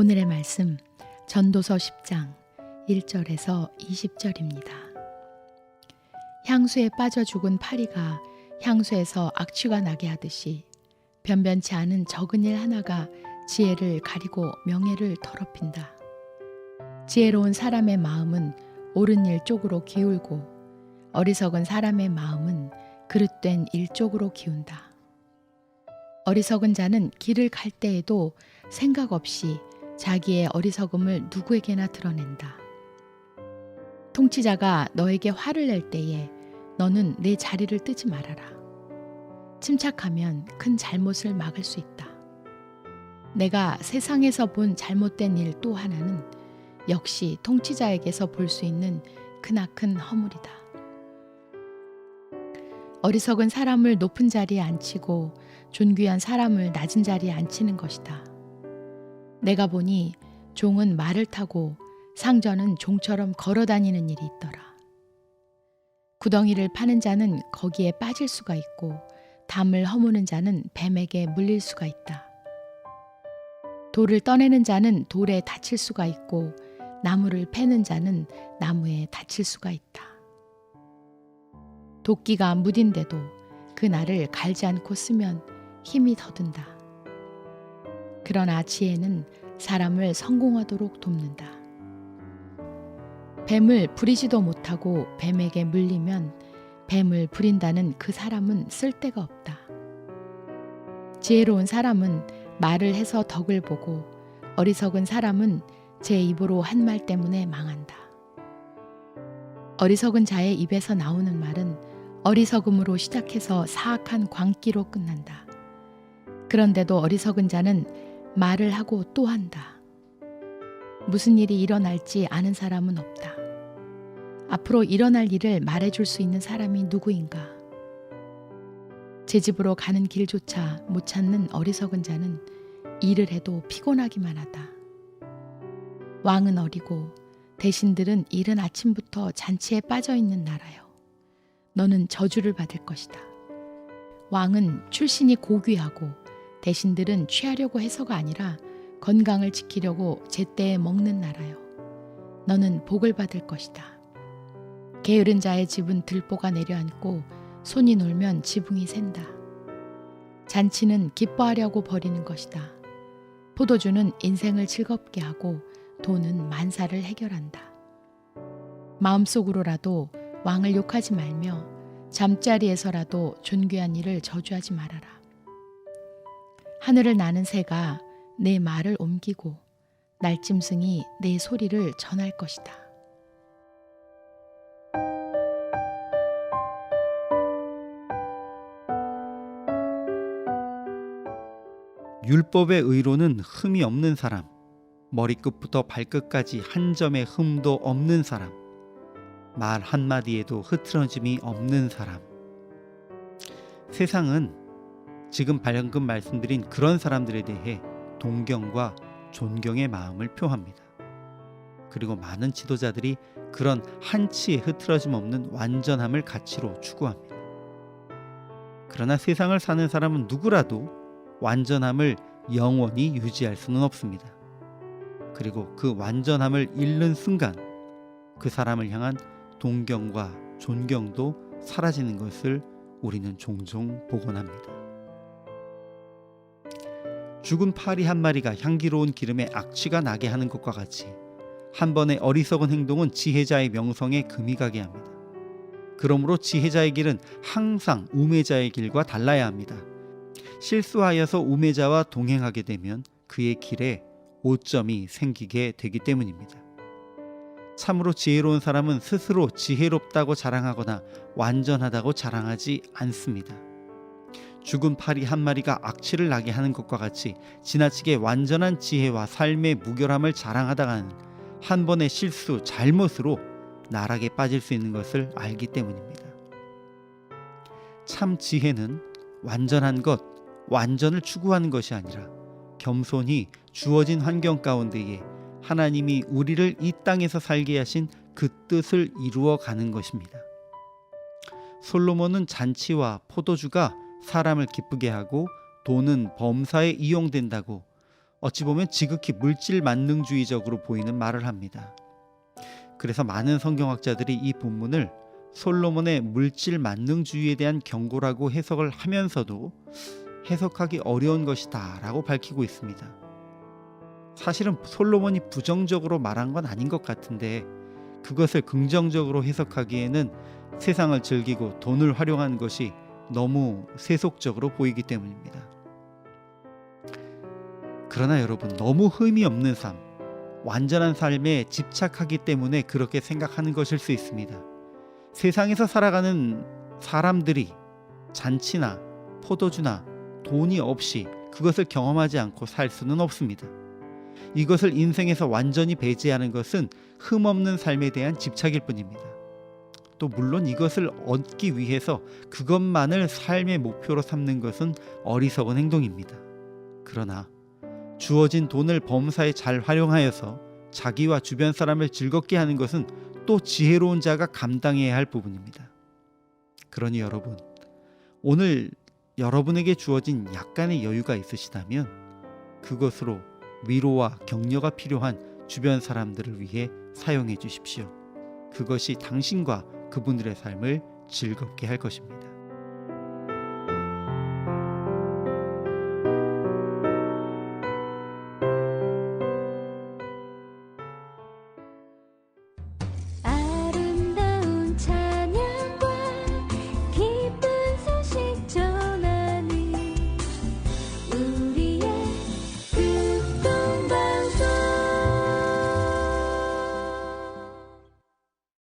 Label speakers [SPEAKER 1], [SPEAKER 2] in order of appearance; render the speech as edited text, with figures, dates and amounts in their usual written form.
[SPEAKER 1] 오늘의 말씀 전도서 10장 1절에서 20절입니다. 향수에 빠져 죽은 파리가 향수에서 악취가 나게 하듯이 변변치 않은 적은 일 하나가 지혜를 가리고 명예를 더럽힌다. 지혜로운 사람의 마음은 옳은 일 쪽으로 기울고 어리석은 사람의 마음은 그릇된 일 쪽으로 기운다. 어리석은 자는 길을 갈 때에도 생각 없이 자기의 어리석음을 누구에게나 드러낸다. 통치자가 너에게 화를 낼 때에 너는 내 자리를 뜨지 말아라. 침착하면 큰 잘못을 막을 수 있다. 내가 세상에서 본 잘못된 일 또 하나는 역시 통치자에게서 볼 수 있는 크나큰 허물이다. 어리석은 사람을 높은 자리에 앉히고 존귀한 사람을 낮은 자리에 앉히는 것이다. 내가 보니 종은 말을 타고 상전은 종처럼 걸어다니는 일이 있더라. 구덩이를 파는 자는 거기에 빠질 수가 있고 담을 허무는 자는 뱀에게 물릴 수가 있다. 돌을 떠내는 자는 돌에 다칠 수가 있고 나무를 패는 자는 나무에 다칠 수가 있다. 도끼가 무딘데도 그 날을 갈지 않고 쓰면 힘이 더 든다. 그러나 지혜는 사람을 성공하도록 돕는다. 뱀을 부리지도 못하고 뱀에게 물리면 뱀을 부린다는 그 사람은 쓸데가 없다. 지혜로운 사람은 말을 해서 덕을 보고 어리석은 사람은 제 입으로 한 말 때문에 망한다. 어리석은 자의 입에서 나오는 말은 어리석음으로 시작해서 사악한 광기로 끝난다. 그런데도 어리석은 자는 말을 하고 또 한다. 무슨 일이 일어날지 아는 사람은 없다. 앞으로 일어날 일을 말해줄 수 있는 사람이 누구인가? 제 집으로 가는 길조차 못 찾는 어리석은 자는 일을 해도 피곤하기만 하다. 왕은 어리고 대신들은 이른 아침부터 잔치에 빠져 있는 나라여. 너는 저주를 받을 것이다. 왕은 출신이 고귀하고 대신들은 취하려고 해서가 아니라 건강을 지키려고 제때에 먹는 나라여. 너는 복을 받을 것이다. 게으른 자의 집은 들보가 내려앉고 손이 놀면 지붕이 샌다. 잔치는 기뻐하려고 벌이는 것이다. 포도주는 인생을 즐겁게 하고 돈은 만사를 해결한다. 마음속으로라도 왕을 욕하지 말며 잠자리에서라도 존귀한 일을 저주하지 말아라. 하늘을 나는 새가 내 말을 옮기고 날짐승이 내 소리를 전할 것이다.
[SPEAKER 2] 율법의 의로는 흠이 없는 사람, 머리끝부터 발끝까지 한 점의 흠도 없는 사람, 말 한마디에도 흐트러짐이 없는 사람. 세상은 지금 방금 말씀드린 그런 사람들에 대해 동경과 존경의 마음을 표합니다. 그리고 많은 지도자들이 그런 한치의 흐트러짐 없는 완전함을 가치로 추구합니다. 그러나 세상을 사는 사람은 누구라도 완전함을 영원히 유지할 수는 없습니다. 그리고 그 완전함을 잃는 순간 그 사람을 향한 동경과 존경도 사라지는 것을 우리는 종종 보곤 합니다. 죽은 파리 한 마리가 향기로운 기름에 악취가 나게 하는 것과 같이 한 번의 어리석은 행동은 지혜자의 명성에 금이 가게 합니다. 그러므로 지혜자의 길은 항상 우매자의 길과 달라야 합니다. 실수하여서 우매자와 동행하게 되면 그의 길에 오점이 생기게 되기 때문입니다. 참으로 지혜로운 사람은 스스로 지혜롭다고 자랑하거나 완전하다고 자랑하지 않습니다. 죽은 파리 한 마리가 악취를 나게 하는 것과 같이 지나치게 완전한 지혜와 삶의 무결함을 자랑하다가는 한 번의 실수, 잘못으로 나락에 빠질 수 있는 것을 알기 때문입니다. 참 지혜는 완전한 것, 완전을 추구하는 것이 아니라 겸손히 주어진 환경 가운데에 하나님이 우리를 이 땅에서 살게 하신 그 뜻을 이루어 가는 것입니다. 솔로몬은 잔치와 포도주가 사람을 기쁘게 하고 돈은 범사에 이용된다고 어찌 보면 지극히 물질 만능주의적으로 보이는 말을 합니다. 그래서 많은 성경학자들이 이 본문을 솔로몬의 물질 만능주의에 대한 경고라고 해석을 하면서도 해석하기 어려운 것이다 라고 밝히고 있습니다. 사실은 솔로몬이 부정적으로 말한 건 아닌 것 같은데 그것을 긍정적으로 해석하기에는 세상을 즐기고 돈을 활용한 것이 너무 세속적으로 보이기 때문입니다. 그러나 여러분, 너무 흠이 없는 삶, 완전한 삶에 집착하기 때문에 그렇게 생각하는 것일 수 있습니다. 세상에서 살아가는 사람들이 잔치나 포도주나 돈이 없이 그것을 경험하지 않고 살 수는 없습니다. 이것을 인생에서 완전히 배제하는 것은 흠없는 삶에 대한 집착일 뿐입니다. 또 물론 이것을 얻기 위해서 그것만을 삶의 목표로 삼는 것은 어리석은 행동입니다. 그러나 주어진 돈을 범사에 잘 활용하여서 자기와 주변 사람을 즐겁게 하는 것은 또 지혜로운 자가 감당해야 할 부분입니다. 그러니 여러분, 오늘 여러분에게 주어진 약간의 여유가 있으시다면 그것으로 위로와 격려가 필요한 주변 사람들을 위해 사용해 주십시오. 그것이 당신과 그분들의 삶을 즐겁게 할 것입니다.